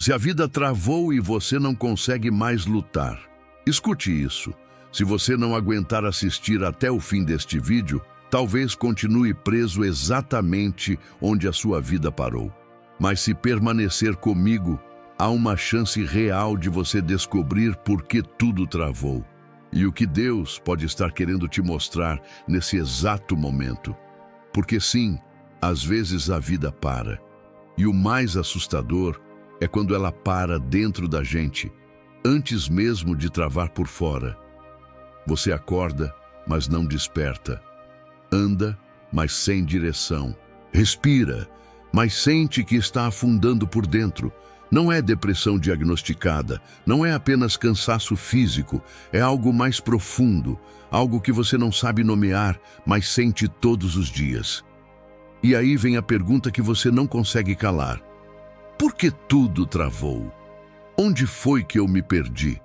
Se a vida travou e você não consegue mais lutar, escute isso. Se você não aguentar assistir até o fim deste vídeo, talvez continue preso exatamente onde a sua vida parou. Mas se permanecer comigo, há uma chance real de você descobrir por que tudo travou e o que Deus pode estar querendo te mostrar nesse exato momento. Porque sim, às vezes a vida para. E o mais assustador é quando ela para dentro da gente, antes mesmo de travar por fora. Você acorda, mas não desperta. Anda, mas sem direção. Respira, mas sente que está afundando por dentro. Não é depressão diagnosticada, não é apenas cansaço físico, é algo mais profundo, algo que você não sabe nomear, mas sente todos os dias. E aí vem a pergunta que você não consegue calar. Por que tudo travou? Onde foi que eu me perdi?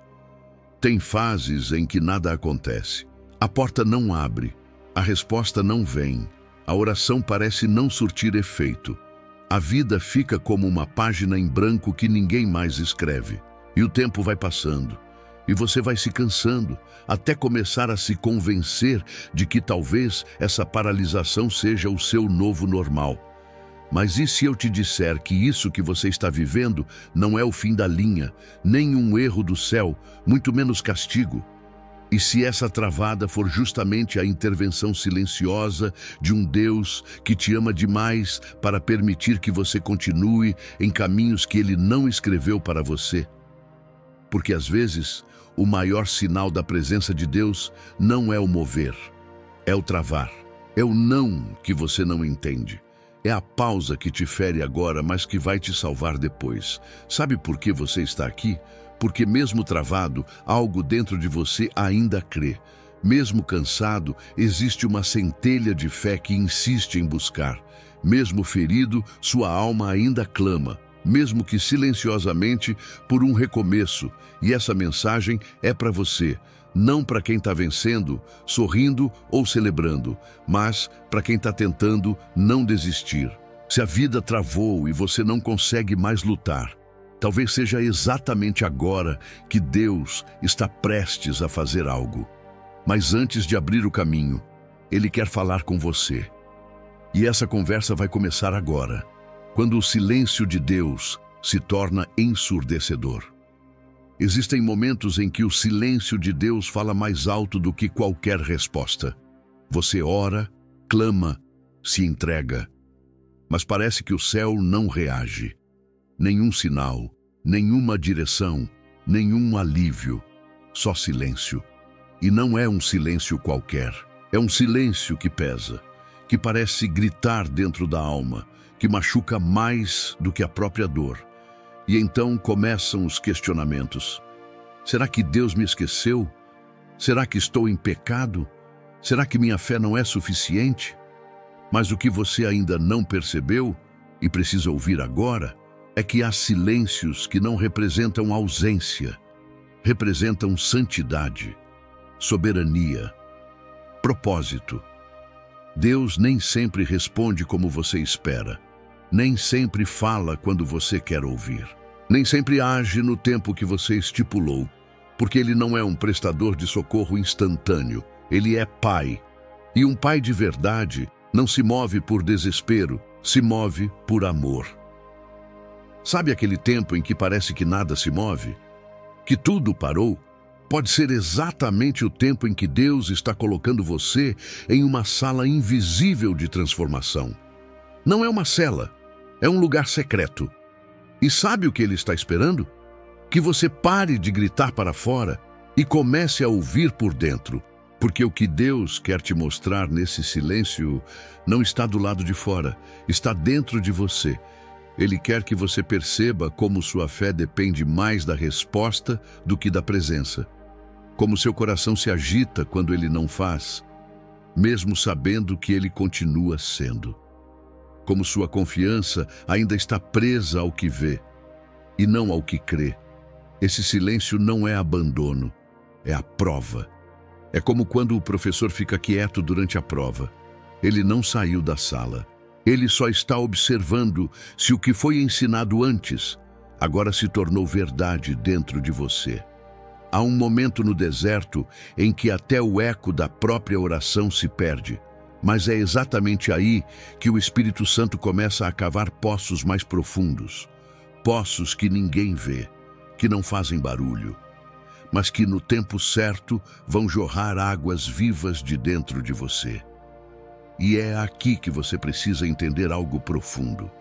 Tem fases em que nada acontece. A porta não abre, a resposta não vem, a oração parece não surtir efeito. A vida fica como uma página em branco que ninguém mais escreve. E o tempo vai passando, e você vai se cansando, até começar a se convencer de que talvez essa paralisação seja o seu novo normal. Mas e se eu te disser que isso que você está vivendo não é o fim da linha, nem um erro do céu, muito menos castigo? E se essa travada for justamente a intervenção silenciosa de um Deus que te ama demais para permitir que você continue em caminhos que Ele não escreveu para você? Porque às vezes, o maior sinal da presença de Deus não é o mover, é o travar, é o não que você não entende. É a pausa que te fere agora, mas que vai te salvar depois. Sabe por que você está aqui? Porque mesmo travado, algo dentro de você ainda crê. Mesmo cansado, existe uma centelha de fé que insiste em buscar. Mesmo ferido, sua alma ainda clama, mesmo que silenciosamente, por um recomeço. E essa mensagem é para você. Não para quem está vencendo, sorrindo ou celebrando, mas para quem está tentando não desistir. Se a vida travou e você não consegue mais lutar, talvez seja exatamente agora que Deus está prestes a fazer algo. Mas antes de abrir o caminho, Ele quer falar com você. E essa conversa vai começar agora, quando o silêncio de Deus se torna ensurdecedor. Existem momentos em que o silêncio de Deus fala mais alto do que qualquer resposta. Você ora, clama, se entrega, mas parece que o céu não reage. Nenhum sinal, nenhuma direção, nenhum alívio, só silêncio. E não é um silêncio qualquer, é um silêncio que pesa, que parece gritar dentro da alma, que machuca mais do que a própria dor. E então começam os questionamentos. Será que Deus me esqueceu? Será que estou em pecado? Será que minha fé não é suficiente? Mas o que você ainda não percebeu e precisa ouvir agora é que há silêncios que não representam ausência, representam santidade, soberania, propósito. Deus nem sempre responde como você espera, nem sempre fala quando você quer ouvir. Nem sempre age no tempo que você estipulou, porque Ele não é um prestador de socorro instantâneo, Ele é Pai. E um Pai de verdade não se move por desespero, se move por amor. Sabe aquele tempo em que parece que nada se move? Que tudo parou? Pode ser exatamente o tempo em que Deus está colocando você em uma sala invisível de transformação. Não é uma cela, é um lugar secreto. E sabe o que Ele está esperando? Que você pare de gritar para fora e comece a ouvir por dentro. Porque o que Deus quer te mostrar nesse silêncio não está do lado de fora, está dentro de você. Ele quer que você perceba como sua fé depende mais da resposta do que da presença. Como seu coração se agita quando Ele não faz, mesmo sabendo que Ele continua sendo. Como sua confiança ainda está presa ao que vê e não ao que crê. Esse silêncio não é abandono, é a prova. É como quando o professor fica quieto durante a prova. Ele não saiu da sala. Ele só está observando se o que foi ensinado antes, agora se tornou verdade dentro de você. Há um momento no deserto em que até o eco da própria oração se perde, mas é exatamente aí que o Espírito Santo começa a cavar poços mais profundos, poços que ninguém vê, que não fazem barulho, mas que no tempo certo vão jorrar águas vivas de dentro de você. E é aqui que você precisa entender algo profundo.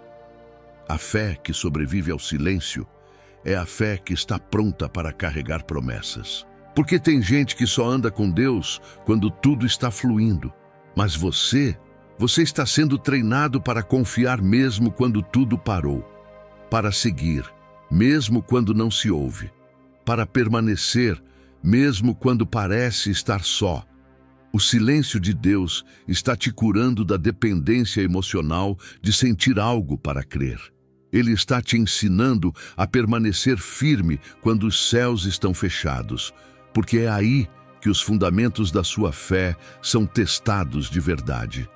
A fé que sobrevive ao silêncio é a fé que está pronta para carregar promessas. Porque tem gente que só anda com Deus quando tudo está fluindo. Mas você está sendo treinado para confiar mesmo quando tudo parou. Para seguir, mesmo quando não se ouve. Para permanecer, mesmo quando parece estar só. O silêncio de Deus está te curando da dependência emocional de sentir algo para crer. Ele está te ensinando a permanecer firme quando os céus estão fechados, porque é aí que os fundamentos da sua fé são testados de verdade.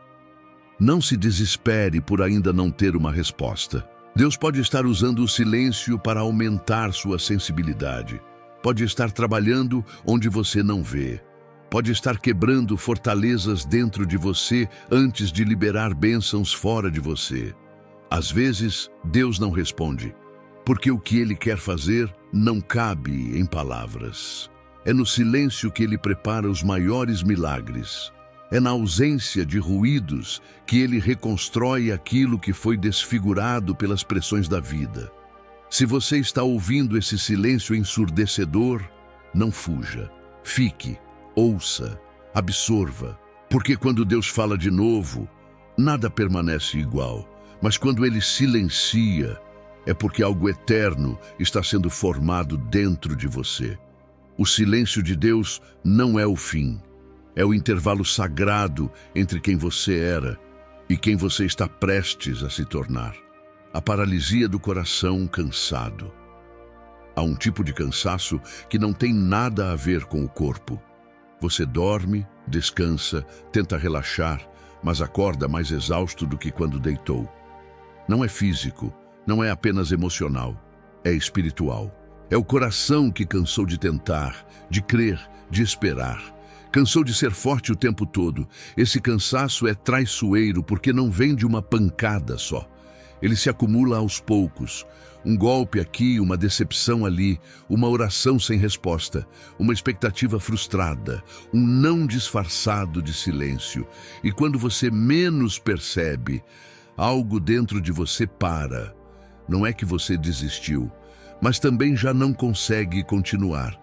Não se desespere por ainda não ter uma resposta. Deus pode estar usando o silêncio para aumentar sua sensibilidade. Pode estar trabalhando onde você não vê. Pode estar quebrando fortalezas dentro de você antes de liberar bênçãos fora de você. Às vezes, Deus não responde, porque o que Ele quer fazer não cabe em palavras. É no silêncio que Ele prepara os maiores milagres. É na ausência de ruídos que Ele reconstrói aquilo que foi desfigurado pelas pressões da vida. Se você está ouvindo esse silêncio ensurdecedor, não fuja. Fique, ouça, absorva. Porque quando Deus fala de novo, nada permanece igual. Mas quando Ele silencia, é porque algo eterno está sendo formado dentro de você. O silêncio de Deus não é o fim. É o intervalo sagrado entre quem você era e quem você está prestes a se tornar. A paralisia do coração cansado. Há um tipo de cansaço que não tem nada a ver com o corpo. Você dorme, descansa, tenta relaxar, mas acorda mais exausto do que quando deitou. Não é físico, não é apenas emocional, é espiritual. É o coração que cansou de tentar, de crer, de esperar. Cansou de ser forte o tempo todo. Esse cansaço é traiçoeiro porque não vem de uma pancada só. Ele se acumula aos poucos. Um golpe aqui, uma decepção ali, uma oração sem resposta, uma expectativa frustrada, um não disfarçado de silêncio. E quando você menos percebe, algo dentro de você para. Não é que você desistiu, mas também já não consegue continuar.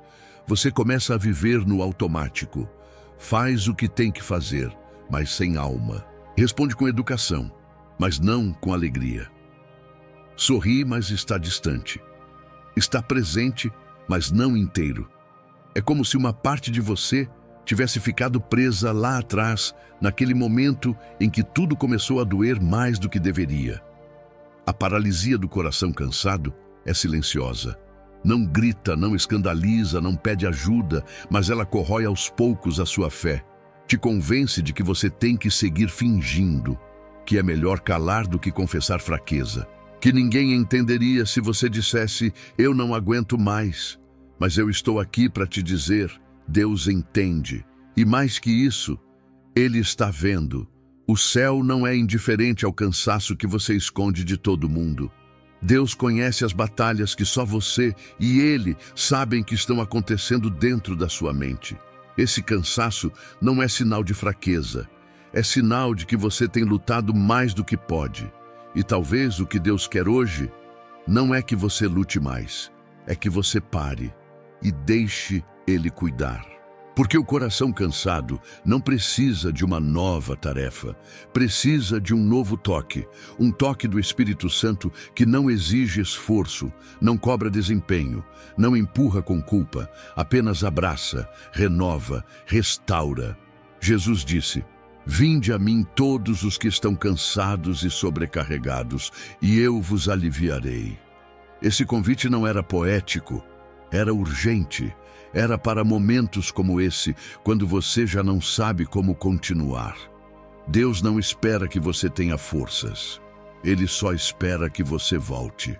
Você começa a viver no automático. Faz o que tem que fazer, mas sem alma. Responde com educação, mas não com alegria. Sorri, mas está distante. Está presente, mas não inteiro. É como se uma parte de você tivesse ficado presa lá atrás, naquele momento em que tudo começou a doer mais do que deveria. A paralisia do coração cansado é silenciosa. Não grita, não escandaliza, não pede ajuda, mas ela corrói aos poucos a sua fé. Te convence de que você tem que seguir fingindo, que é melhor calar do que confessar fraqueza, que ninguém entenderia se você dissesse, eu não aguento mais, mas eu estou aqui para te dizer, Deus entende. E mais que isso, Ele está vendo. O céu não é indiferente ao cansaço que você esconde de todo mundo. Deus conhece as batalhas que só você e Ele sabem que estão acontecendo dentro da sua mente. Esse cansaço não é sinal de fraqueza, é sinal de que você tem lutado mais do que pode. E talvez o que Deus quer hoje não é que você lute mais, é que você pare e deixe Ele cuidar. Porque o coração cansado não precisa de uma nova tarefa, precisa de um novo toque, um toque do Espírito Santo que não exige esforço, não cobra desempenho, não empurra com culpa, apenas abraça, renova, restaura. Jesus disse, vinde a mim todos os que estão cansados e sobrecarregados, e eu vos aliviarei. Esse convite não era poético, era urgente. Era para momentos como esse, quando você já não sabe como continuar. Deus não espera que você tenha forças. Ele só espera que você volte.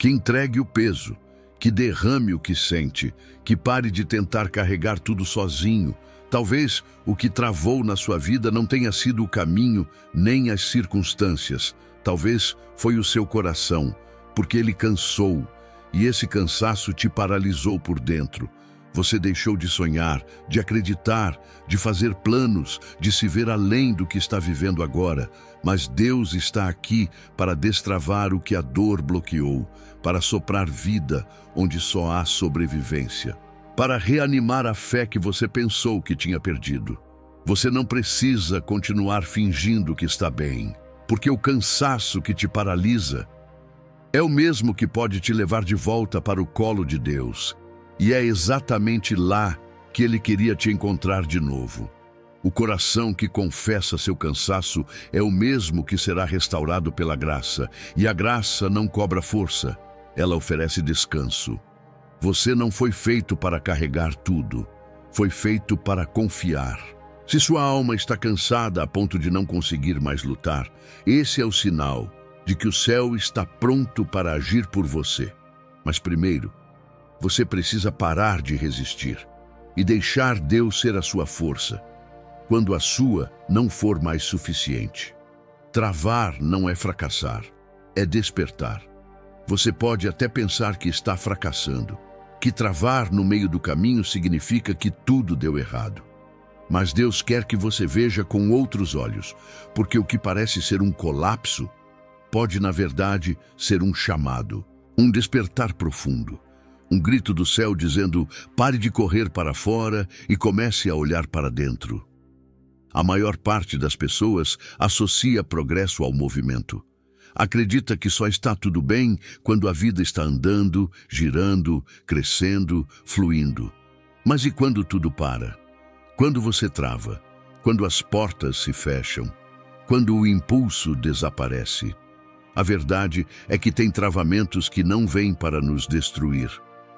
que entregue o peso, que derrame o que sente, que pare de tentar carregar tudo sozinho. Talvez o que travou na sua vida não tenha sido o caminho nem as circunstâncias. Talvez foi o seu coração, porque ele cansou, e esse cansaço te paralisou por dentro. Você deixou de sonhar, de acreditar, de fazer planos, de se ver além do que está vivendo agora. Mas Deus está aqui para destravar o que a dor bloqueou, para soprar vida onde só há sobrevivência, para reanimar a fé que você pensou que tinha perdido. Você não precisa continuar fingindo que está bem, porque o cansaço que te paralisa é o mesmo que pode te levar de volta para o colo de Deus. E é exatamente lá que Ele queria te encontrar de novo. O coração que confessa seu cansaço é o mesmo que será restaurado pela graça. E a graça não cobra força, ela oferece descanso. Você não foi feito para carregar tudo, foi feito para confiar. Se sua alma está cansada a ponto de não conseguir mais lutar, esse é o sinal de que o céu está pronto para agir por você. Mas primeiro, você precisa parar de resistir e deixar Deus ser a sua força, quando a sua não for mais suficiente. Travar não é fracassar, é despertar. Você pode até pensar que está fracassando, que travar no meio do caminho significa que tudo deu errado. Mas Deus quer que você veja com outros olhos, porque o que parece ser um colapso pode, na verdade, ser um chamado, um despertar profundo. Um grito do céu dizendo: pare de correr para fora e comece a olhar para dentro. A maior parte das pessoas associa progresso ao movimento. Acredita que só está tudo bem quando a vida está andando, girando, crescendo, fluindo. Mas e quando tudo para? Quando você trava? Quando as portas se fecham? Quando o impulso desaparece? A verdade é que tem travamentos que não vêm para nos destruir.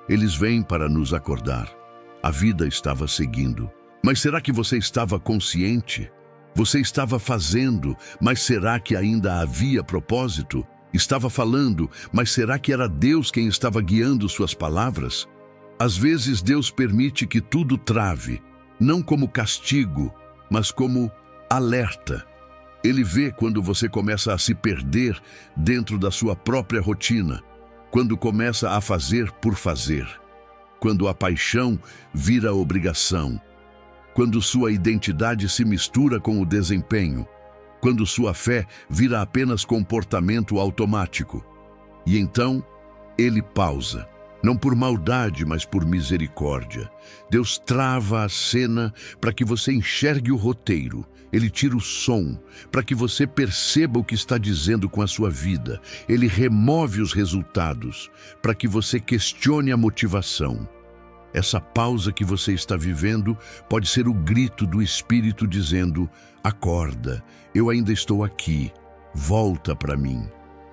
Eles vêm para nos acordar. A vida estava seguindo. Mas será que você estava consciente? Você estava fazendo, mas será que ainda havia propósito? Estava falando, mas será que era Deus quem estava guiando suas palavras? Às vezes Deus permite que tudo trave, não como castigo, mas como alerta. Ele vê quando você começa a se perder dentro da sua própria rotina, quando começa a fazer por fazer, quando a paixão vira obrigação, quando sua identidade se mistura com o desempenho, quando sua fé vira apenas comportamento automático. E então, Ele pausa, não por maldade, mas por misericórdia. Deus trava a cena para que você enxergue o roteiro. Ele tira o som para que você perceba o que está dizendo com a sua vida. Ele remove os resultados para que você questione a motivação. Essa pausa que você está vivendo pode ser o grito do Espírito dizendo: acorda, eu ainda estou aqui, volta para mim.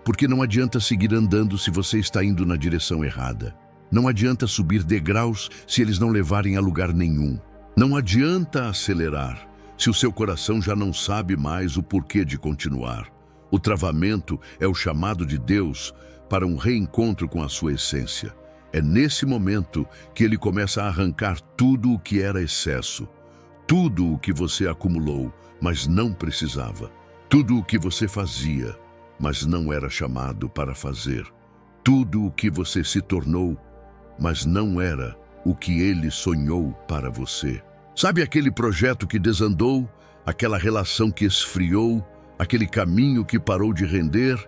Porque não adianta seguir andando se você está indo na direção errada. Não adianta subir degraus se eles não levarem a lugar nenhum. Não adianta acelerar se o seu coração já não sabe mais o porquê de continuar. O travamento é o chamado de Deus para um reencontro com a sua essência. É nesse momento que Ele começa a arrancar tudo o que era excesso, tudo o que você acumulou, mas não precisava, tudo o que você fazia, mas não era chamado para fazer, tudo o que você se tornou, mas não era o que Ele sonhou para você. Sabe aquele projeto que desandou, aquela relação que esfriou, aquele caminho que parou de render?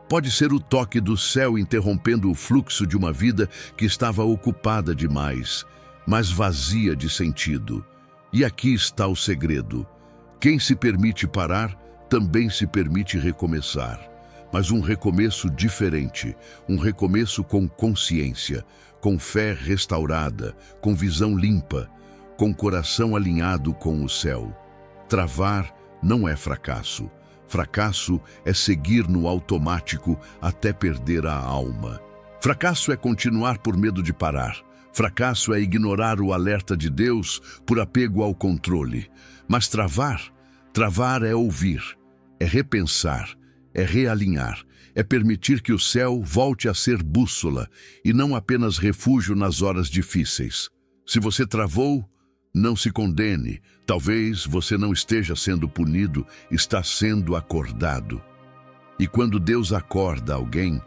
Pode ser o toque do céu interrompendo o fluxo de uma vida que estava ocupada demais, mas vazia de sentido. E aqui está o segredo. Quem se permite parar, também se permite recomeçar. Mas um recomeço diferente, um recomeço com consciência, com fé restaurada, com visão limpa, com coração alinhado com o céu. Travar não é fracasso. Fracasso é seguir no automático até perder a alma. Fracasso é continuar por medo de parar. Fracasso é ignorar o alerta de Deus por apego ao controle. Mas travar é ouvir, é repensar, é realinhar, é permitir que o céu volte a ser bússola e não apenas refúgio nas horas difíceis. Se você travou, não se condene. Talvez você não esteja sendo punido, está sendo acordado. E quando Deus acorda alguém,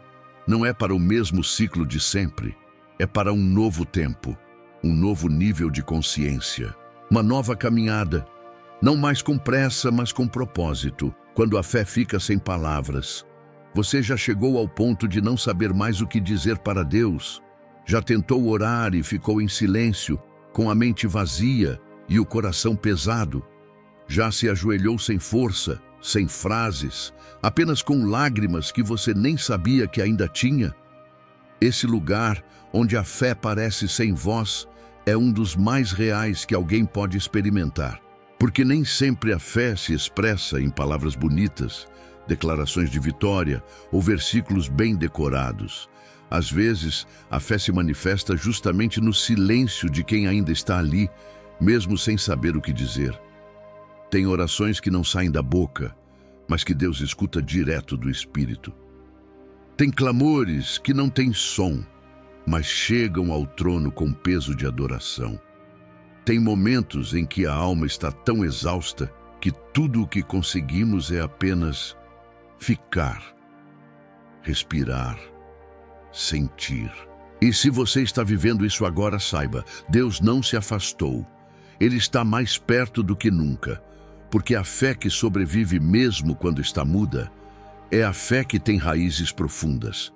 não é para o mesmo ciclo de sempre, é para um novo tempo, um novo nível de consciência, uma nova caminhada, não mais com pressa, mas com propósito. Quando a fé fica sem palavras, você já chegou ao ponto de não saber mais o que dizer para Deus? Já tentou orar e ficou em silêncio, com a mente vazia e o coração pesado? Já se ajoelhou sem força, sem frases, apenas com lágrimas que você nem sabia que ainda tinha? Esse lugar, onde a fé parece sem voz, é um dos mais reais que alguém pode experimentar. Porque nem sempre a fé se expressa em palavras bonitas, declarações de vitória ou versículos bem decorados. Às vezes, a fé se manifesta justamente no silêncio de quem ainda está ali, mesmo sem saber o que dizer. Tem orações que não saem da boca, mas que Deus escuta direto do Espírito. Tem clamores que não têm som, mas chegam ao trono com peso de adoração. Tem momentos em que a alma está tão exausta que tudo o que conseguimos é apenas ficar, respirar, sentir. E se você está vivendo isso agora, saiba, Deus não se afastou. Ele está mais perto do que nunca, porque a fé que sobrevive mesmo quando está muda é a fé que tem raízes profundas.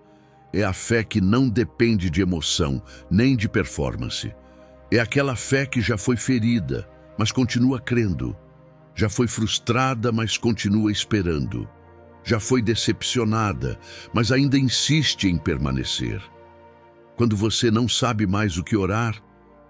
É a fé que não depende de emoção, nem de performance. É aquela fé que já foi ferida, mas continua crendo. Já foi frustrada, mas continua esperando. Já foi decepcionada, mas ainda insiste em permanecer. Quando você não sabe mais o que orar,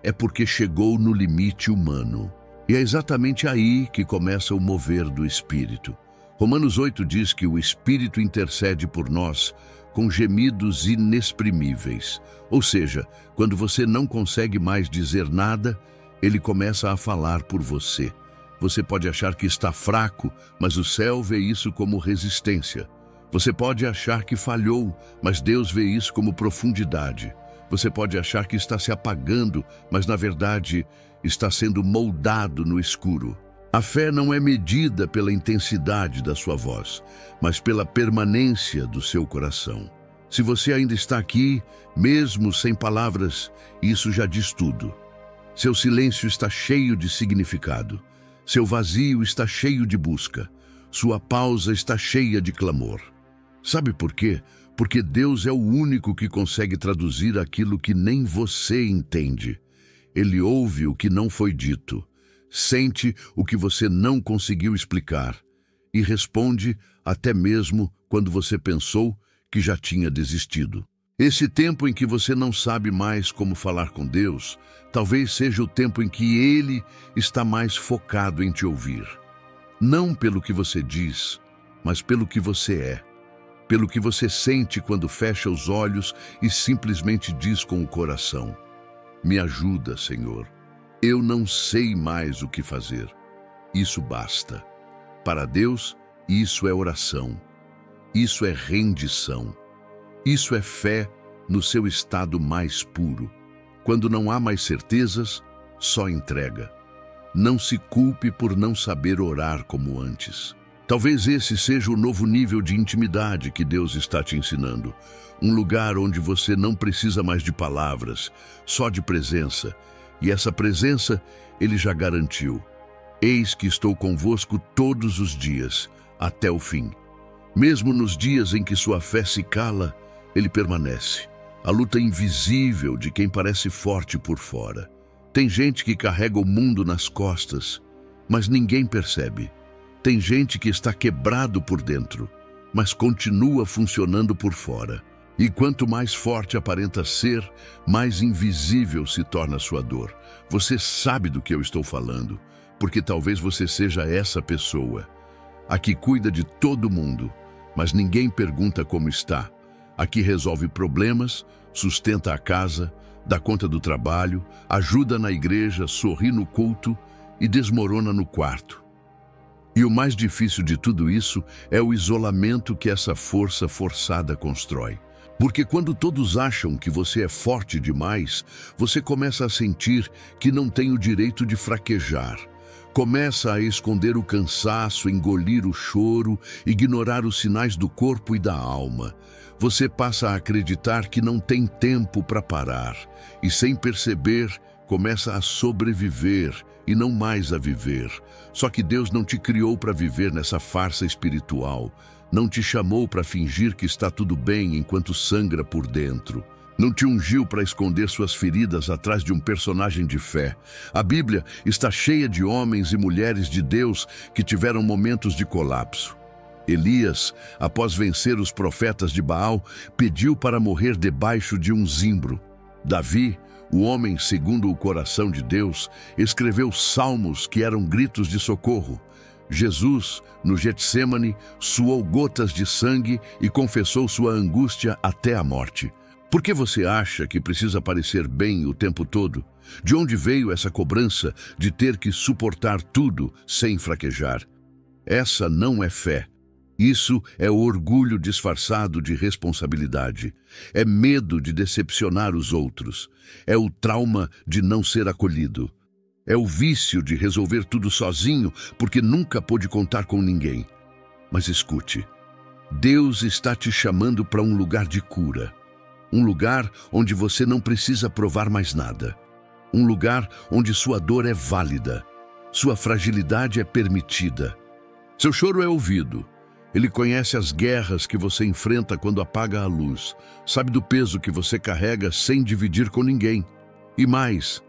é porque chegou no limite humano. E é exatamente aí que começa o mover do Espírito. Romanos 8 diz que o Espírito intercede por nós com gemidos inexprimíveis. Ou seja, quando você não consegue mais dizer nada, ele começa a falar por você. Você pode achar que está fraco, mas o céu vê isso como resistência. Você pode achar que falhou, mas Deus vê isso como profundidade. Você pode achar que está se apagando, mas na verdade está sendo moldado no escuro. A fé não é medida pela intensidade da sua voz, mas pela permanência do seu coração. Se você ainda está aqui, mesmo sem palavras, isso já diz tudo. Seu silêncio está cheio de significado. Seu vazio está cheio de busca. Sua pausa está cheia de clamor. Sabe por quê? Porque Deus é o único que consegue traduzir aquilo que nem você entende. Ele ouve o que não foi dito, sente o que você não conseguiu explicar e responde até mesmo quando você pensou que já tinha desistido. Esse tempo em que você não sabe mais como falar com Deus, talvez seja o tempo em que Ele está mais focado em te ouvir. Não pelo que você diz, mas pelo que você é. Pelo que você sente quando fecha os olhos e simplesmente diz com o coração: me ajuda, Senhor. Eu não sei mais o que fazer. Isso basta. Para Deus, isso é oração. Isso é rendição. Isso é fé no seu estado mais puro. Quando não há mais certezas, só entrega. Não se culpe por não saber orar como antes. Talvez esse seja o novo nível de intimidade que Deus está te ensinando. Um lugar onde você não precisa mais de palavras, só de presença. E essa presença Ele já garantiu. Eis que estou convosco todos os dias, até o fim. Mesmo nos dias em que sua fé se cala, Ele permanece. A luta invisível de quem parece forte por fora. Tem gente que carrega o mundo nas costas, mas ninguém percebe. Tem gente que está quebrado por dentro, mas continua funcionando por fora. E quanto mais forte aparenta ser, mais invisível se torna a sua dor. Você sabe do que eu estou falando, porque talvez você seja essa pessoa. A que cuida de todo mundo, mas ninguém pergunta como está. A que resolve problemas, sustenta a casa, dá conta do trabalho, ajuda na igreja, sorri no culto e desmorona no quarto. E o mais difícil de tudo isso é o isolamento que essa força forçada constrói. Porque quando todos acham que você é forte demais, você começa a sentir que não tem o direito de fraquejar. Começa a esconder o cansaço, engolir o choro, ignorar os sinais do corpo e da alma. Você passa a acreditar que não tem tempo para parar e, sem perceber, começa a sobreviver e não mais a viver. Só que Deus não te criou para viver nessa farsa espiritual. Não te chamou para fingir que está tudo bem enquanto sangra por dentro. Não te ungiu para esconder suas feridas atrás de um personagem de fé. A Bíblia está cheia de homens e mulheres de Deus que tiveram momentos de colapso. Elias, após vencer os profetas de Baal, pediu para morrer debaixo de um zimbro. Davi, o homem segundo o coração de Deus, escreveu salmos que eram gritos de socorro. Jesus, no Getsêmani, suou gotas de sangue e confessou sua angústia até a morte. Por que você acha que precisa parecer bem o tempo todo? De onde veio essa cobrança de ter que suportar tudo sem fraquejar? Essa não é fé. Isso é orgulho disfarçado de responsabilidade. É medo de decepcionar os outros. É o trauma de não ser acolhido. É o vício de resolver tudo sozinho porque nunca pôde contar com ninguém. Mas escute, Deus está te chamando para um lugar de cura. Um lugar onde você não precisa provar mais nada. Um lugar onde sua dor é válida. Sua fragilidade é permitida. Seu choro é ouvido. Ele conhece as guerras que você enfrenta quando apaga a luz. Sabe do peso que você carrega sem dividir com ninguém. E mais,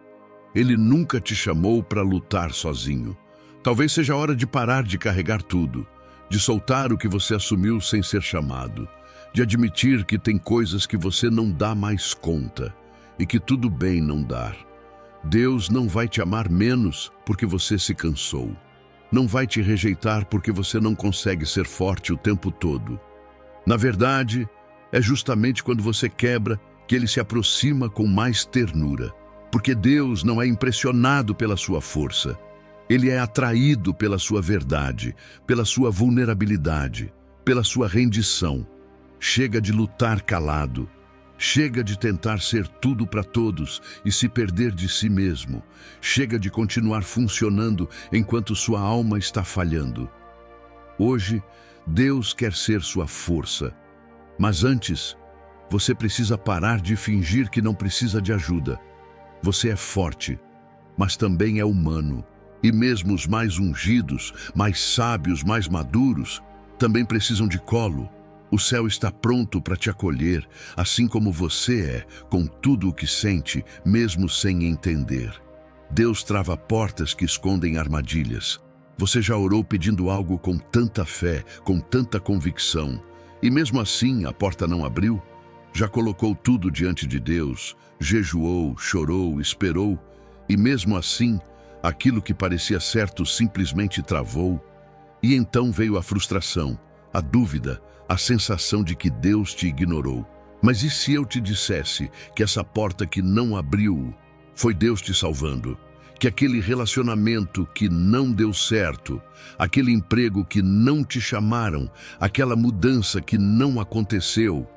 Ele nunca te chamou para lutar sozinho. Talvez seja a hora de parar de carregar tudo, de soltar o que você assumiu sem ser chamado, de admitir que tem coisas que você não dá mais conta e que tudo bem não dar. Deus não vai te amar menos porque você se cansou. Não vai te rejeitar porque você não consegue ser forte o tempo todo. Na verdade, é justamente quando você quebra que Ele se aproxima com mais ternura. Porque Deus não é impressionado pela sua força. Ele é atraído pela sua verdade, pela sua vulnerabilidade, pela sua rendição. Chega de lutar calado. Chega de tentar ser tudo para todos e se perder de si mesmo. Chega de continuar funcionando enquanto sua alma está falhando. Hoje, Deus quer ser sua força. Mas antes, você precisa parar de fingir que não precisa de ajuda. Você é forte, mas também é humano. E mesmo os mais ungidos, mais sábios, mais maduros, também precisam de colo. O céu está pronto para te acolher, assim como você é, com tudo o que sente, mesmo sem entender. Deus trava portas que escondem armadilhas. Você já orou pedindo algo com tanta fé, com tanta convicção, e mesmo assim a porta não abriu? Já colocou tudo diante de Deus, jejuou, chorou, esperou, e mesmo assim, aquilo que parecia certo simplesmente travou? E então veio a frustração, a dúvida, a sensação de que Deus te ignorou. Mas e se eu te dissesse que essa porta que não abriu foi Deus te salvando? Que aquele relacionamento que não deu certo, aquele emprego que não te chamaram, aquela mudança que não aconteceu,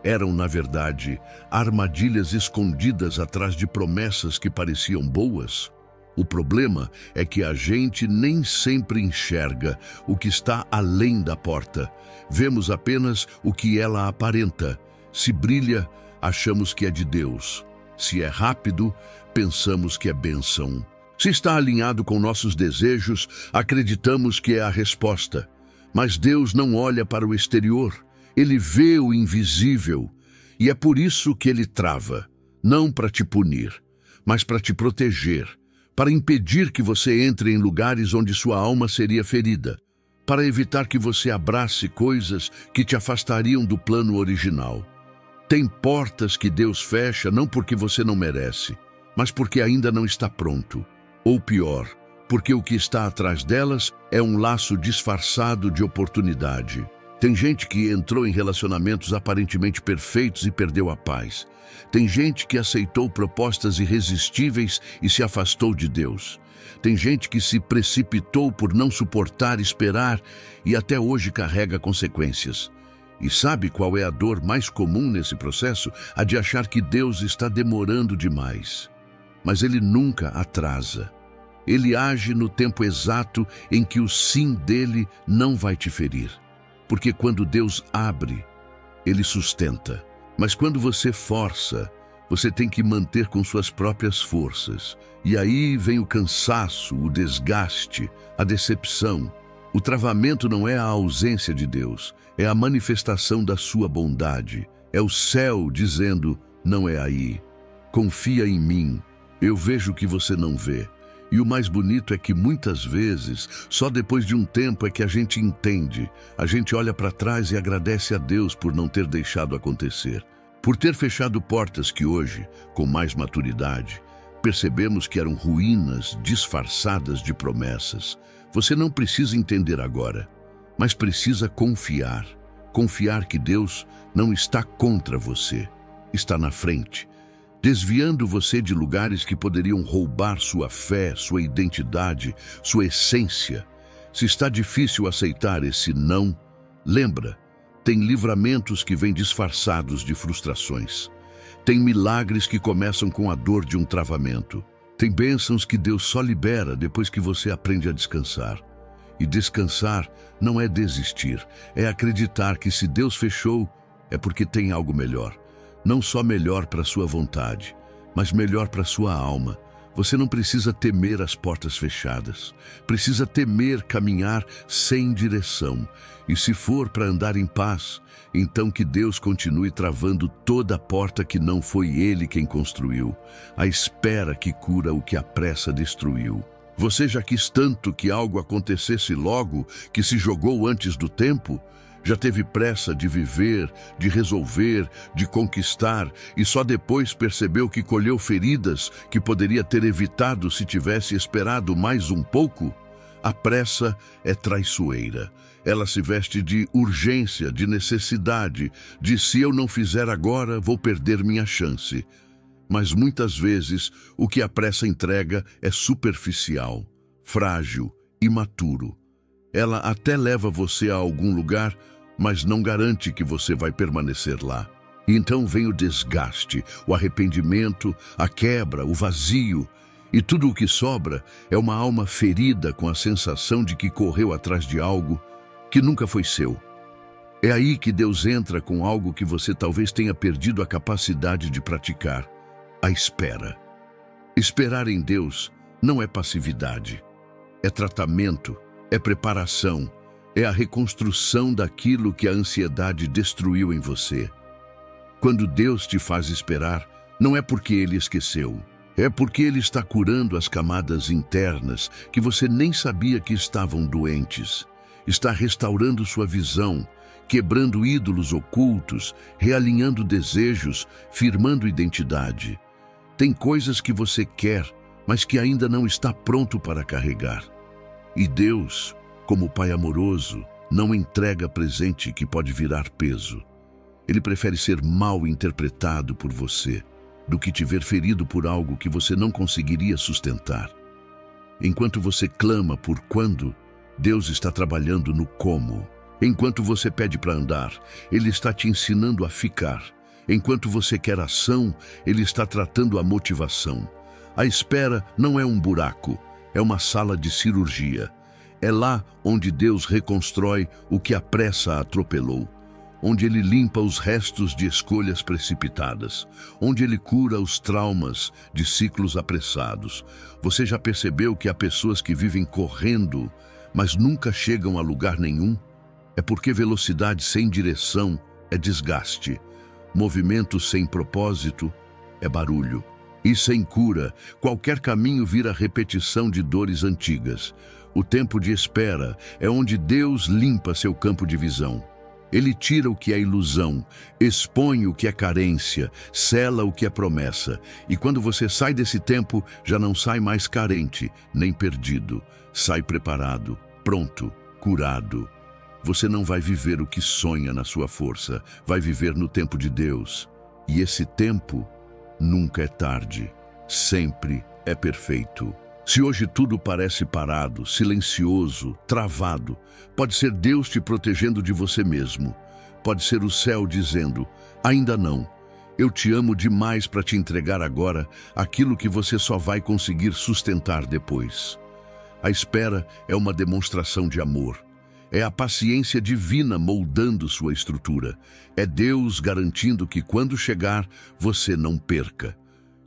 eram, na verdade, armadilhas escondidas atrás de promessas que pareciam boas? O problema é que a gente nem sempre enxerga o que está além da porta. Vemos apenas o que ela aparenta. Se brilha, achamos que é de Deus. Se é rápido, pensamos que é bênção. Se está alinhado com nossos desejos, acreditamos que é a resposta. Mas Deus não olha para o exterior. Ele vê o invisível. E é por isso que Ele trava. Não para te punir, mas para te proteger. Para impedir que você entre em lugares onde sua alma seria ferida, para evitar que você abrace coisas que te afastariam do plano original. Tem portas que Deus fecha não porque você não merece, mas porque ainda não está pronto. Ou pior, porque o que está atrás delas é um laço disfarçado de oportunidade. Tem gente que entrou em relacionamentos aparentemente perfeitos e perdeu a paz. Tem gente que aceitou propostas irresistíveis e se afastou de Deus. Tem gente que se precipitou por não suportar esperar e até hoje carrega consequências. E sabe qual é a dor mais comum nesse processo? A de achar que Deus está demorando demais. Mas Ele nunca atrasa. Ele age no tempo exato em que o sim dele não vai te ferir. Porque quando Deus abre, Ele sustenta. Mas quando você força, você tem que manter com suas próprias forças. E aí vem o cansaço, o desgaste, a decepção. O travamento não é a ausência de Deus, é a manifestação da sua bondade. É o céu dizendo, não é aí. Confia em mim, eu vejo o que você não vê. E o mais bonito é que muitas vezes, só depois de um tempo é que a gente entende. A gente olha para trás e agradece a Deus por não ter deixado acontecer. Por ter fechado portas que hoje, com mais maturidade, percebemos que eram ruínas disfarçadas de promessas. Você não precisa entender agora, mas precisa confiar. Confiar que Deus não está contra você, está na frente, desviando você de lugares que poderiam roubar sua fé, sua identidade, sua essência. Se está difícil aceitar esse não, lembra, tem livramentos que vêm disfarçados de frustrações. Tem milagres que começam com a dor de um travamento. Tem bênçãos que Deus só libera depois que você aprende a descansar. E descansar não é desistir, é acreditar que se Deus fechou, é porque tem algo melhor. Não só melhor para sua vontade, mas melhor para sua alma. Você não precisa temer as portas fechadas. Precisa temer caminhar sem direção. E se for para andar em paz, então que Deus continue travando toda a porta que não foi Ele quem construiu. A espera que cura o que a pressa destruiu. Você já quis tanto que algo acontecesse logo, que se jogou antes do tempo? Já teve pressa de viver, de resolver, de conquistar e só depois percebeu que colheu feridas que poderia ter evitado se tivesse esperado mais um pouco? A pressa é traiçoeira. Ela se veste de urgência, de necessidade, de se eu não fizer agora, vou perder minha chance. Mas muitas vezes o que a pressa entrega é superficial, frágil, imaturo. Ela até leva você a algum lugar, mas não garante que você vai permanecer lá. E então vem o desgaste, o arrependimento, a quebra, o vazio. E tudo o que sobra é uma alma ferida com a sensação de que correu atrás de algo que nunca foi seu. É aí que Deus entra com algo que você talvez tenha perdido a capacidade de praticar: a espera. Esperar em Deus não é passividade, é tratamento, é preparação, é a reconstrução daquilo que a ansiedade destruiu em você. Quando Deus te faz esperar, não é porque Ele esqueceu, é porque Ele está curando as camadas internas que você nem sabia que estavam doentes. Está restaurando sua visão, quebrando ídolos ocultos, realinhando desejos, firmando identidade. Tem coisas que você quer, mas que ainda não está pronto para carregar. E Deus, como Pai amoroso, não entrega presente que pode virar peso. Ele prefere ser mal interpretado por você do que te ver ferido por algo que você não conseguiria sustentar. Enquanto você clama por quando, Deus está trabalhando no como. Enquanto você pede para andar, Ele está te ensinando a ficar. Enquanto você quer ação, Ele está tratando a motivação. A espera não é um buraco, é uma sala de cirurgia. É lá onde Deus reconstrói o que a pressa atropelou, onde Ele limpa os restos de escolhas precipitadas, onde Ele cura os traumas de ciclos apressados. Você já percebeu que há pessoas que vivem correndo, mas nunca chegam a lugar nenhum? É porque velocidade sem direção é desgaste, movimento sem propósito é barulho. E sem cura, qualquer caminho vira repetição de dores antigas. O tempo de espera é onde Deus limpa seu campo de visão. Ele tira o que é ilusão, expõe o que é carência, sela o que é promessa. E quando você sai desse tempo, já não sai mais carente, nem perdido. Sai preparado, pronto, curado. Você não vai viver o que sonha na sua força, vai viver no tempo de Deus. E esse tempo nunca é tarde, sempre é perfeito, Se hoje tudo parece parado, silencioso, travado, pode ser Deus te protegendo de você mesmo. Pode ser o céu dizendo: ainda não. Eu te amo demais para te entregar agora aquilo que você só vai conseguir sustentar depois. A espera é uma demonstração de amor. É a paciência divina moldando sua estrutura. É Deus garantindo que quando chegar, você não perca.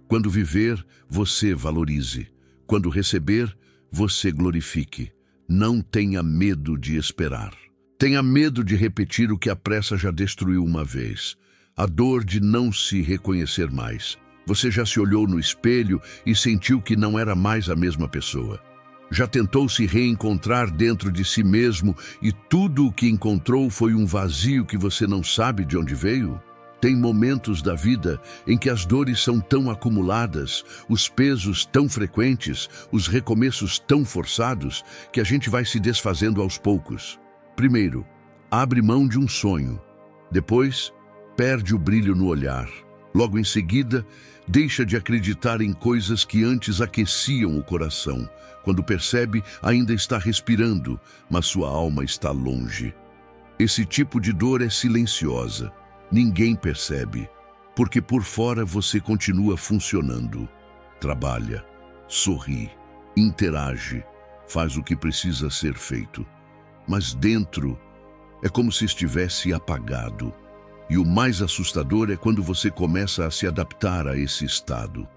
Quando viver, você valorize. Quando receber, você glorifique. Não tenha medo de esperar. Tenha medo de repetir o que a pressa já destruiu uma vez. A dor de não se reconhecer mais. Você já se olhou no espelho e sentiu que não era mais a mesma pessoa. Já tentou se reencontrar dentro de si mesmo e tudo o que encontrou foi um vazio que você não sabe de onde veio? Tem momentos da vida em que as dores são tão acumuladas, os pesos tão frequentes, os recomeços tão forçados, que a gente vai se desfazendo aos poucos. Primeiro, abre mão de um sonho. Depois, perde o brilho no olhar. Logo em seguida, deixa de acreditar em coisas que antes aqueciam o coração. Quando percebe, ainda está respirando, mas sua alma está longe. Esse tipo de dor é silenciosa. Ninguém percebe, porque por fora você continua funcionando. Trabalha, sorri, interage, faz o que precisa ser feito. Mas dentro é como se estivesse apagado. E o mais assustador é quando você começa a se adaptar a esse estado.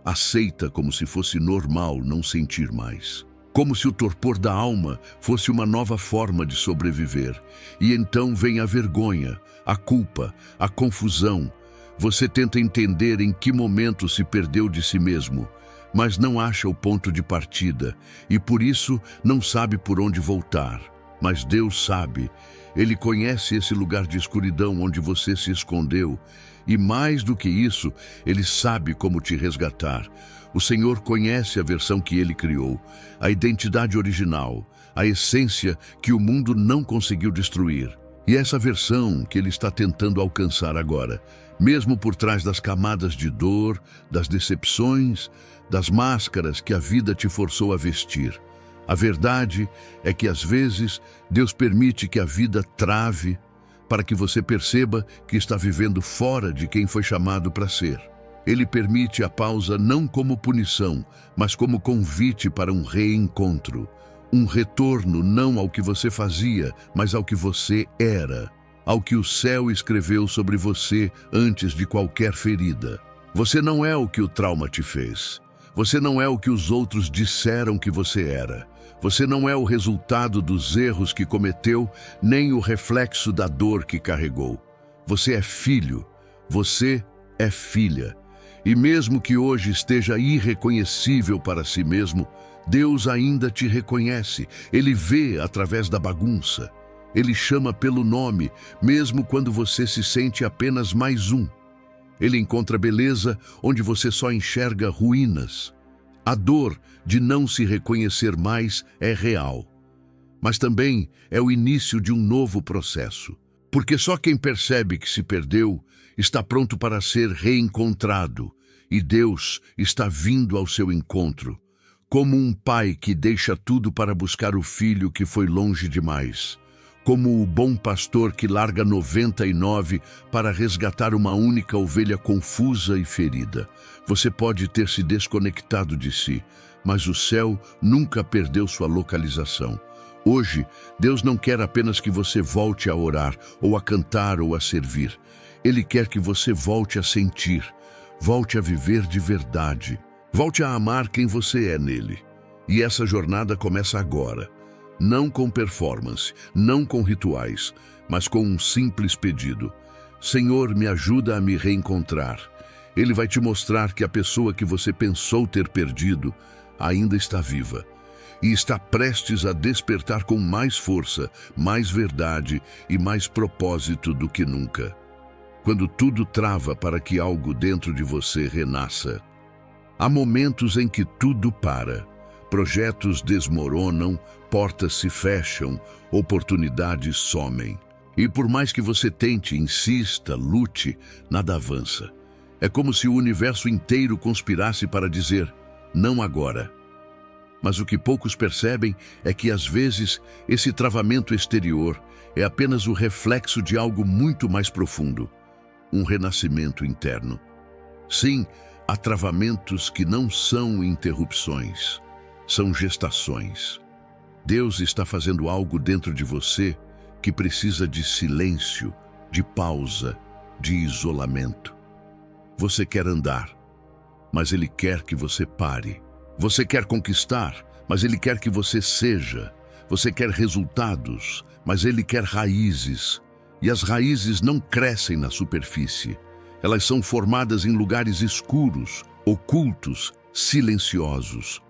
Aceita como se fosse normal não sentir mais. Como se o torpor da alma fosse uma nova forma de sobreviver. E então vem a vergonha, a culpa, a confusão. Você tenta entender em que momento se perdeu de si mesmo, mas não acha o ponto de partida e por isso não sabe por onde voltar. Mas Deus sabe. Ele conhece esse lugar de escuridão onde você se escondeu. E mais do que isso, Ele sabe como te resgatar. O Senhor conhece a versão que Ele criou, a identidade original, a essência que o mundo não conseguiu destruir. E essa versão que Ele está tentando alcançar agora, mesmo por trás das camadas de dor, das decepções, das máscaras que a vida te forçou a vestir. A verdade é que, às vezes, Deus permite que a vida trave para que você perceba que está vivendo fora de quem foi chamado para ser. Ele permite a pausa não como punição, mas como convite para um reencontro. Um retorno não ao que você fazia, mas ao que você era. Ao que o céu escreveu sobre você antes de qualquer ferida. Você não é o que o trauma te fez. Você não é o que os outros disseram que você era. Você não é o resultado dos erros que cometeu, nem o reflexo da dor que carregou. Você é filho. Você é filha. E mesmo que hoje esteja irreconhecível para si mesmo, Deus ainda te reconhece. Ele vê através da bagunça. Ele chama pelo nome, mesmo quando você se sente apenas mais um. Ele encontra beleza onde você só enxerga ruínas. A dor de não se reconhecer mais é real, mas também é o início de um novo processo. Porque só quem percebe que se perdeu está pronto para ser reencontrado, e Deus está vindo ao seu encontro, como um pai que deixa tudo para buscar o filho que foi longe demais. Como o bom pastor que larga 99 para resgatar uma única ovelha confusa e ferida. Você pode ter se desconectado de si, mas o céu nunca perdeu sua localização. Hoje, Deus não quer apenas que você volte a orar, ou a cantar, ou a servir. Ele quer que você volte a sentir, volte a viver de verdade, volte a amar quem você é nele. E essa jornada começa agora. Não com performance, não com rituais, mas com um simples pedido. Senhor, me ajuda a me reencontrar. Ele vai te mostrar que a pessoa que você pensou ter perdido ainda está viva e está prestes a despertar com mais força, mais verdade e mais propósito do que nunca. Quando tudo trava para que algo dentro de você renasça, há momentos em que tudo para. Projetos desmoronam, portas se fecham, oportunidades somem. E por mais que você tente, insista, lute, nada avança. É como se o universo inteiro conspirasse para dizer, não agora. Mas o que poucos percebem é que, às vezes, esse travamento exterior é apenas o reflexo de algo muito mais profundo, um renascimento interno. Sim, há travamentos que não são interrupções, são gestações. Deus está fazendo algo dentro de você que precisa de silêncio, de pausa, de isolamento. Você quer andar, mas Ele quer que você pare. Você quer conquistar, mas Ele quer que você seja. Você quer resultados, mas Ele quer raízes. E as raízes não crescem na superfície. Elas são formadas em lugares escuros, ocultos, silenciosos.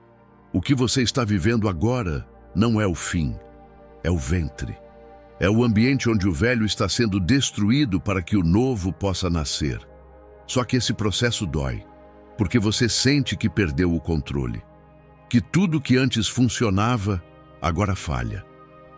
O que você está vivendo agora não é o fim, é o ventre. É o ambiente onde o velho está sendo destruído para que o novo possa nascer. Só que esse processo dói, porque você sente que perdeu o controle, que tudo que antes funcionava, agora falha,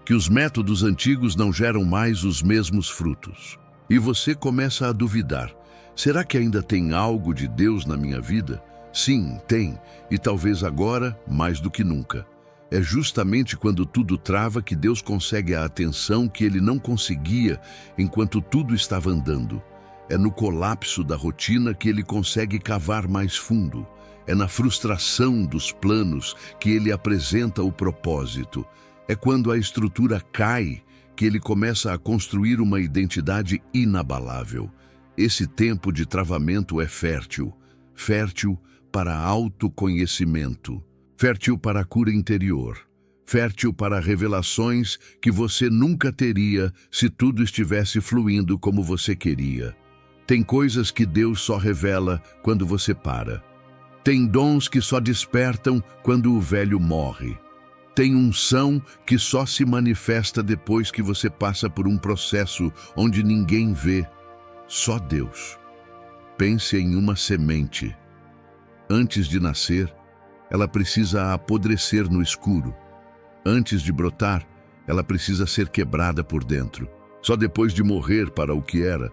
que os métodos antigos não geram mais os mesmos frutos. E você começa a duvidar: será que ainda tem algo de Deus na minha vida? Sim, tem, e talvez agora mais do que nunca. É justamente quando tudo trava que Deus consegue a atenção que Ele não conseguia enquanto tudo estava andando. É no colapso da rotina que Ele consegue cavar mais fundo. É na frustração dos planos que Ele apresenta o propósito. É quando a estrutura cai que Ele começa a construir uma identidade inabalável. Esse tempo de travamento é fértil. Fértil para autoconhecimento. Fértil para a cura interior. Fértil para revelações que você nunca teria se tudo estivesse fluindo como você queria. Tem coisas que Deus só revela quando você para. Tem dons que só despertam quando o velho morre. Tem unção que só se manifesta depois que você passa por um processo onde ninguém vê, só Deus. Pense em uma semente. Antes de nascer, ela precisa apodrecer no escuro. Antes de brotar, ela precisa ser quebrada por dentro. Só depois de morrer para o que era,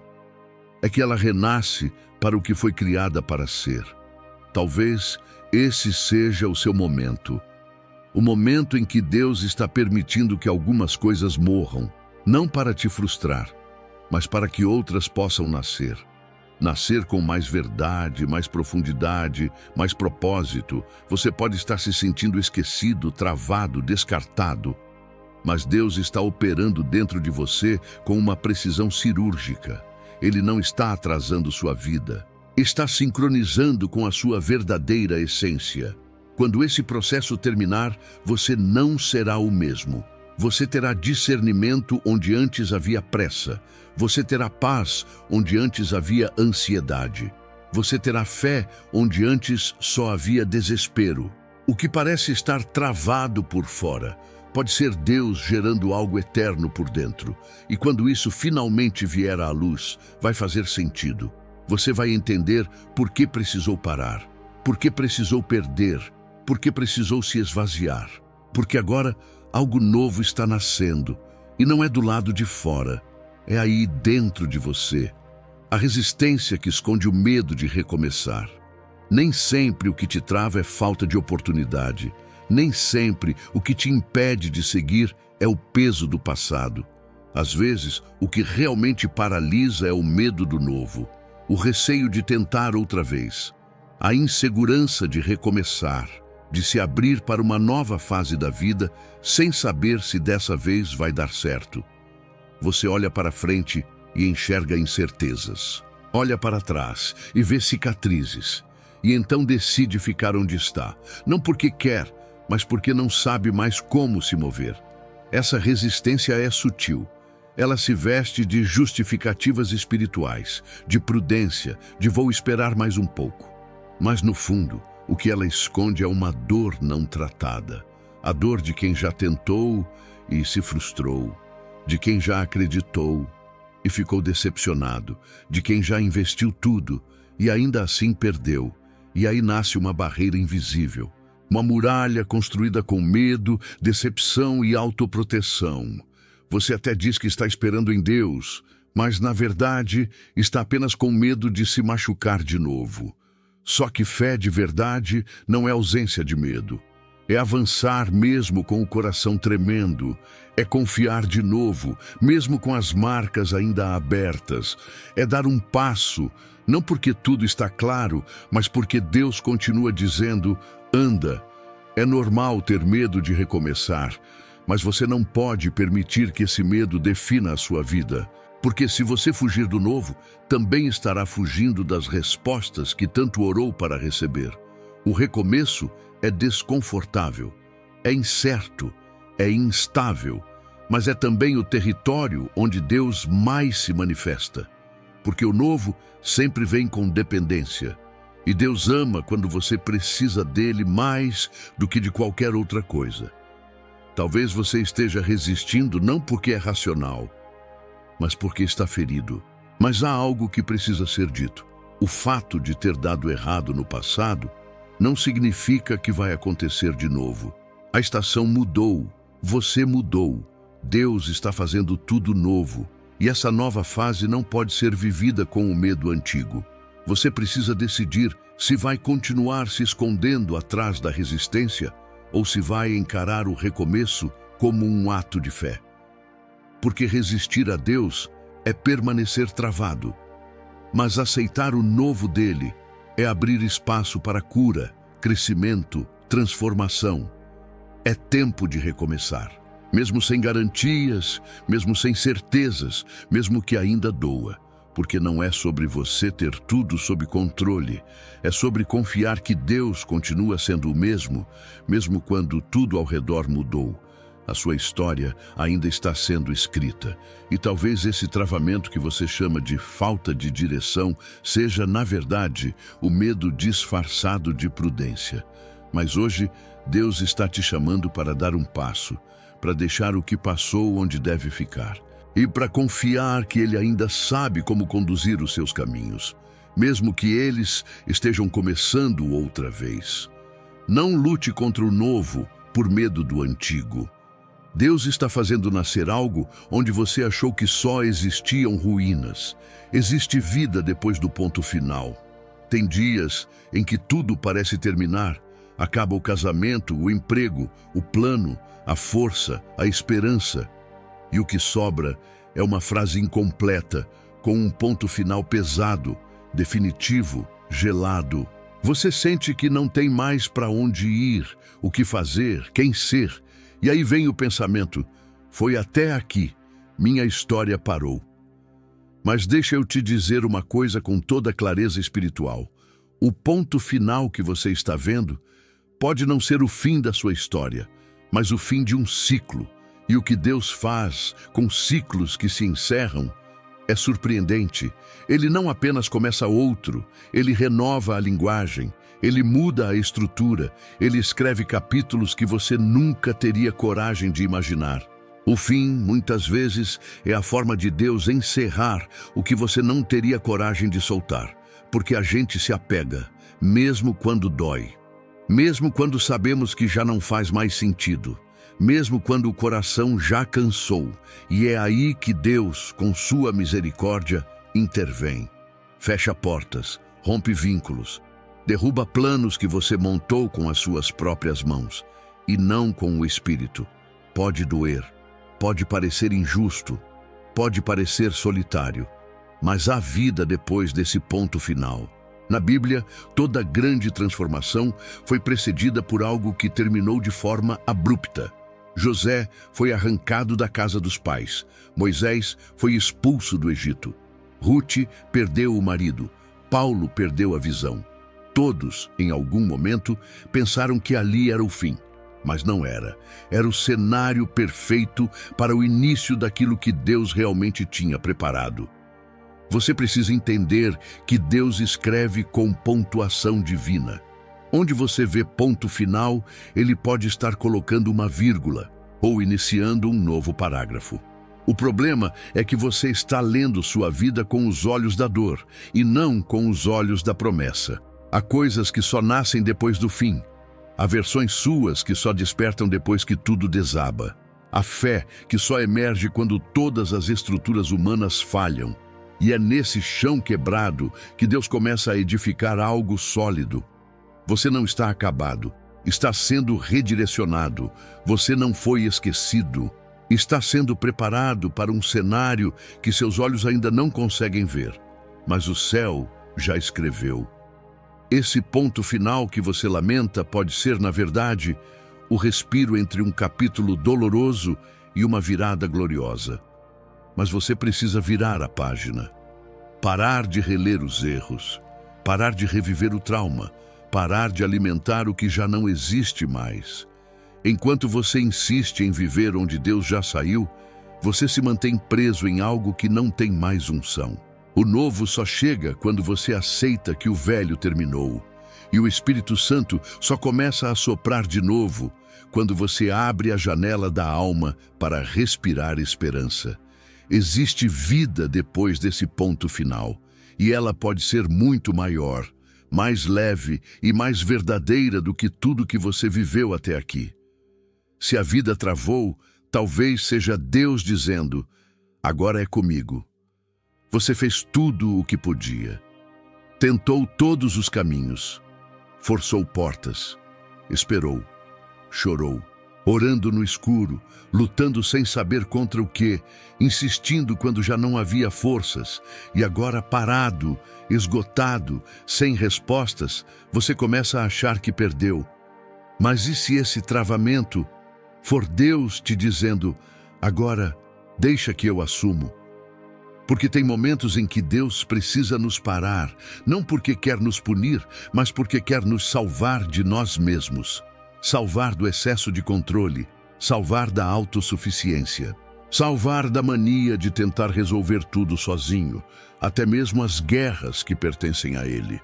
é que ela renasce para o que foi criada para ser. Talvez esse seja o seu momento. O momento em que Deus está permitindo que algumas coisas morram, não para te frustrar, mas para que outras possam nascer. Nascer com mais verdade, mais profundidade, mais propósito. Você pode estar se sentindo esquecido, travado, descartado, mas Deus está operando dentro de você com uma precisão cirúrgica. Ele não está atrasando sua vida, está sincronizando com a sua verdadeira essência. Quando esse processo terminar, você não será o mesmo. Você terá discernimento onde antes havia pressa. Você terá paz onde antes havia ansiedade. Você terá fé onde antes só havia desespero. O que parece estar travado por fora pode ser Deus gerando algo eterno por dentro. E quando isso finalmente vier à luz, vai fazer sentido. Você vai entender por que precisou parar, por que precisou perder, por que precisou se esvaziar. Porque agora algo novo está nascendo. E não é do lado de fora, é aí dentro de você. A resistência que esconde o medo de recomeçar. Nem sempre o que te trava é falta de oportunidade. Nem sempre o que te impede de seguir é o peso do passado. Às vezes, o que realmente paralisa é o medo do novo, o receio de tentar outra vez, a insegurança de recomeçar, de se abrir para uma nova fase da vida sem saber se dessa vez vai dar certo. Você olha para frente e enxerga incertezas. Olha para trás e vê cicatrizes. E então decide ficar onde está, não porque quer, mas porque não sabe mais como se mover. Essa resistência é sutil. Ela se veste de justificativas espirituais, de prudência, de vou esperar mais um pouco. Mas no fundo, o que ela esconde é uma dor não tratada. A dor de quem já tentou e se frustrou, de quem já acreditou e ficou decepcionado, de quem já investiu tudo e ainda assim perdeu. E aí nasce uma barreira invisível, uma muralha construída com medo, decepção e autoproteção. Você até diz que está esperando em Deus, mas na verdade está apenas com medo de se machucar de novo. Só que fé de verdade não é ausência de medo. É avançar mesmo com o coração tremendo. É confiar de novo, mesmo com as marcas ainda abertas. É dar um passo, não porque tudo está claro, mas porque Deus continua dizendo: anda. É normal ter medo de recomeçar, mas você não pode permitir que esse medo defina a sua vida. Porque se você fugir do novo, também estará fugindo das respostas que tanto orou para receber. O recomeço é desconfortável, é incerto, é instável, mas é também o território onde Deus mais se manifesta. Porque o novo sempre vem com dependência. E Deus ama quando você precisa dele mais do que de qualquer outra coisa. Talvez você esteja resistindo não porque é racional, mas porque está ferido. Mas há algo que precisa ser dito. O fato de ter dado errado no passado não significa que vai acontecer de novo. A estação mudou, você mudou. Deus está fazendo tudo novo. E essa nova fase não pode ser vivida com o medo antigo. Você precisa decidir se vai continuar se escondendo atrás da resistência ou se vai encarar o recomeço como um ato de fé. Porque resistir a Deus é permanecer travado, mas aceitar o novo dele é abrir espaço para cura, crescimento, transformação. É tempo de recomeçar, mesmo sem garantias, mesmo sem certezas, mesmo que ainda doa. Porque não é sobre você ter tudo sob controle, é sobre confiar que Deus continua sendo o mesmo, mesmo quando tudo ao redor mudou. A sua história ainda está sendo escrita, e talvez esse travamento que você chama de falta de direção seja, na verdade, o medo disfarçado de prudência. Mas hoje, Deus está te chamando para dar um passo, para deixar o que passou onde deve ficar. E para confiar que Ele ainda sabe como conduzir os seus caminhos, mesmo que eles estejam começando outra vez. Não lute contra o novo por medo do antigo. Deus está fazendo nascer algo onde você achou que só existiam ruínas. Existe vida depois do ponto final. Tem dias em que tudo parece terminar. Acaba o casamento, o emprego, o plano, a força, a esperança. E o que sobra é uma frase incompleta, com um ponto final pesado, definitivo, gelado. Você sente que não tem mais para onde ir, o que fazer, quem ser. E aí vem o pensamento: foi até aqui, minha história parou. Mas deixa eu te dizer uma coisa com toda clareza espiritual. O ponto final que você está vendo pode não ser o fim da sua história, mas o fim de um ciclo. E o que Deus faz com ciclos que se encerram é surpreendente. Ele não apenas começa outro, ele renova a linguagem, ele muda a estrutura, ele escreve capítulos que você nunca teria coragem de imaginar. O fim, muitas vezes, é a forma de Deus encerrar o que você não teria coragem de soltar, porque a gente se apega, mesmo quando dói, mesmo quando sabemos que já não faz mais sentido. Mesmo quando o coração já cansou, e é aí que Deus, com sua misericórdia, intervém. Fecha portas, rompe vínculos, derruba planos que você montou com as suas próprias mãos, e não com o Espírito. Pode doer, pode parecer injusto, pode parecer solitário, mas há vida depois desse ponto final. Na Bíblia, toda grande transformação foi precedida por algo que terminou de forma abrupta. José foi arrancado da casa dos pais. Moisés foi expulso do Egito. Rute perdeu o marido. Paulo perdeu a visão. Todos, em algum momento, pensaram que ali era o fim. Mas não era. Era o cenário perfeito para o início daquilo que Deus realmente tinha preparado. Você precisa entender que Deus escreve com pontuação divina. Onde você vê ponto final, ele pode estar colocando uma vírgula ou iniciando um novo parágrafo. O problema é que você está lendo sua vida com os olhos da dor e não com os olhos da promessa. Há coisas que só nascem depois do fim. Há versões suas que só despertam depois que tudo desaba. Há fé que só emerge quando todas as estruturas humanas falham. E é nesse chão quebrado que Deus começa a edificar algo sólido. Você não está acabado, Está sendo redirecionado. Você não foi esquecido. Está sendo preparado para um cenário que seus olhos ainda não conseguem ver, mas o céu já escreveu. Esse ponto final que você lamenta pode ser, na verdade, o respiro entre um capítulo doloroso e uma virada gloriosa. Mas você precisa virar a página. Parar de reler os erros. Parar de reviver o trauma. Parar de alimentar o que já não existe mais. Enquanto você insiste em viver onde Deus já saiu, você se mantém preso em algo que não tem mais unção. O novo só chega quando você aceita que o velho terminou. E o Espírito Santo só começa a soprar de novo quando você abre a janela da alma para respirar esperança. Existe vida depois desse ponto final, e ela pode ser muito maior, mais leve e mais verdadeira do que tudo que você viveu até aqui. Se a vida travou, talvez seja Deus dizendo: agora é comigo. Você fez tudo o que podia. Tentou todos os caminhos. Forçou portas. Esperou. Chorou. Orando no escuro, lutando sem saber contra o quê, insistindo quando já não havia forças, e agora parado, esgotado, sem respostas, você começa a achar que perdeu. Mas e se esse travamento for Deus te dizendo: agora, deixa que eu assumo? Porque tem momentos em que Deus precisa nos parar, não porque quer nos punir, mas porque quer nos salvar de nós mesmos. Salvar do excesso de controle, salvar da autossuficiência, salvar da mania de tentar resolver tudo sozinho, até mesmo as guerras que pertencem a Ele.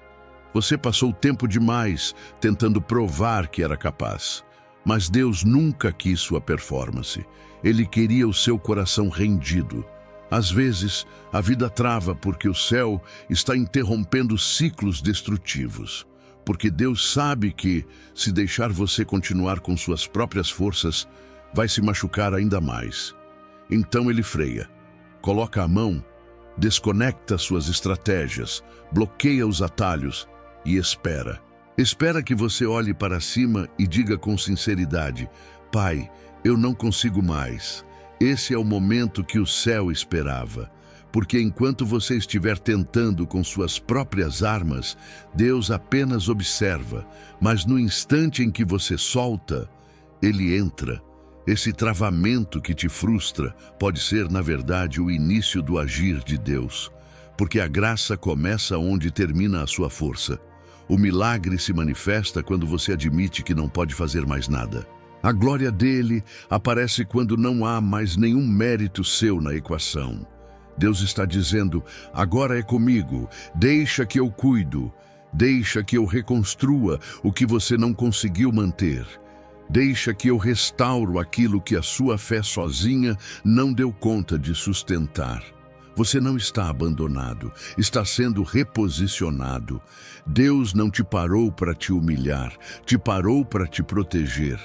Você passou tempo demais tentando provar que era capaz. Mas Deus nunca quis sua performance. Ele queria o seu coração rendido. Às vezes, a vida trava porque o céu está interrompendo ciclos destrutivos. Porque Deus sabe que, se deixar você continuar com suas próprias forças, vai se machucar ainda mais. Então Ele freia, coloca a mão, desconecta suas estratégias, bloqueia os atalhos e espera. Espera que você olhe para cima e diga com sinceridade: Pai, eu não consigo mais. Esse é o momento que o céu esperava. Porque enquanto você estiver tentando com suas próprias armas, Deus apenas observa. Mas no instante em que você solta, Ele entra. Esse travamento que te frustra pode ser, na verdade, o início do agir de Deus. Porque a graça começa onde termina a sua força. O milagre se manifesta quando você admite que não pode fazer mais nada. A glória dele aparece quando não há mais nenhum mérito seu na equação. Deus está dizendo: agora é comigo, deixa que eu cuido, deixa que eu reconstrua o que você não conseguiu manter. Deixa que eu restauro aquilo que a sua fé sozinha não deu conta de sustentar. Você não está abandonado, está sendo reposicionado. Deus não te parou para te humilhar, te parou para te proteger.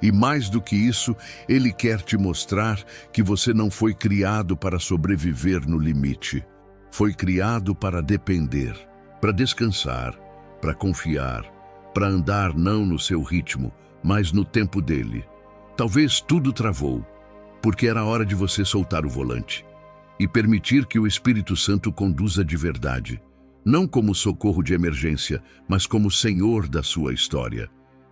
E mais do que isso, Ele quer te mostrar que você não foi criado para sobreviver no limite. Foi criado para depender, para descansar, para confiar, para andar não no seu ritmo, mas no tempo dele. Talvez tudo travou, porque era hora de você soltar o volante e permitir que o Espírito Santo conduza de verdade, não como socorro de emergência, mas como Senhor da sua história.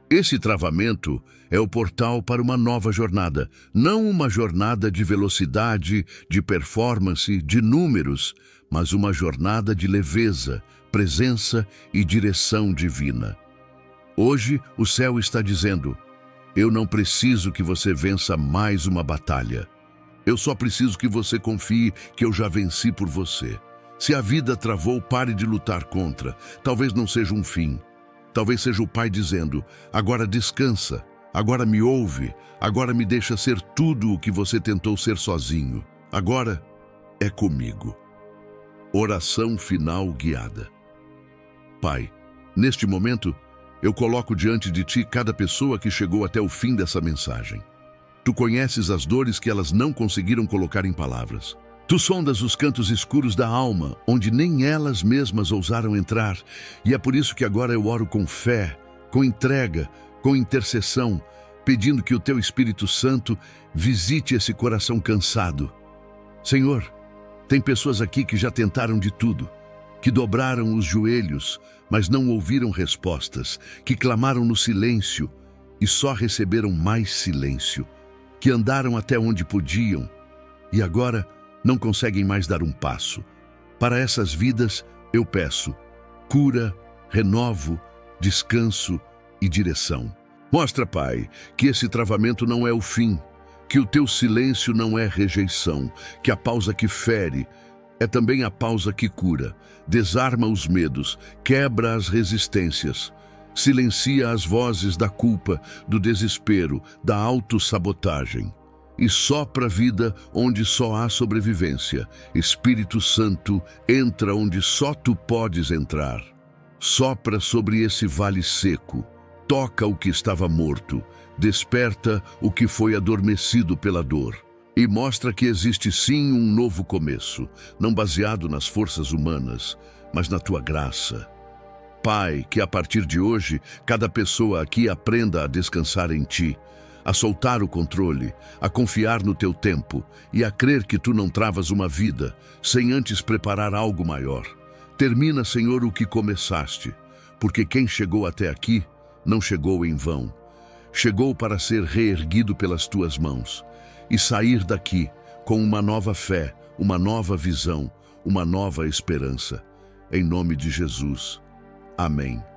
Esse travamento é o portal para uma nova jornada, não uma jornada de velocidade, de performance, de números, mas uma jornada de leveza, presença e direção divina. Hoje, o céu está dizendo: eu não preciso que você vença mais uma batalha. Eu só preciso que você confie que eu já venci por você. Se a vida travou, pare de lutar contra. Talvez não seja um fim. Talvez seja o Pai dizendo: agora descansa, agora me ouve, agora me deixa ser tudo o que você tentou ser sozinho. Agora é comigo. Oração final guiada. Pai, neste momento, eu coloco diante de Ti cada pessoa que chegou até o fim dessa mensagem. Tu conheces as dores que elas não conseguiram colocar em palavras. Tu sondas os cantos escuros da alma, onde nem elas mesmas ousaram entrar, e é por isso que agora eu oro com fé, com entrega, com intercessão, pedindo que o teu Espírito Santo visite esse coração cansado. Senhor, tem pessoas aqui que já tentaram de tudo, que dobraram os joelhos, mas não ouviram respostas, que clamaram no silêncio e só receberam mais silêncio, que andaram até onde podiam e agora não conseguem mais dar um passo. Para essas vidas, eu peço cura, renovo, descanso e direção. Mostra, Pai, que esse travamento não é o fim, que o teu silêncio não é rejeição, que a pausa que fere é também a pausa que cura, desarma os medos, quebra as resistências, silencia as vozes da culpa, do desespero, da autossabotagem e sopra a vida onde só há sobrevivência. Espírito Santo, entra onde só tu podes entrar. Sopra sobre esse vale seco, toca o que estava morto, desperta o que foi adormecido pela dor. E mostra que existe sim um novo começo, não baseado nas forças humanas, mas na tua graça. Pai, que a partir de hoje, cada pessoa aqui aprenda a descansar em ti, a soltar o controle, a confiar no teu tempo e a crer que tu não travas uma vida sem antes preparar algo maior. Termina, Senhor, o que começaste, porque quem chegou até aqui não chegou em vão. Chegou para ser reerguido pelas tuas mãos e sair daqui com uma nova fé, uma nova visão, uma nova esperança. Em nome de Jesus. Amém.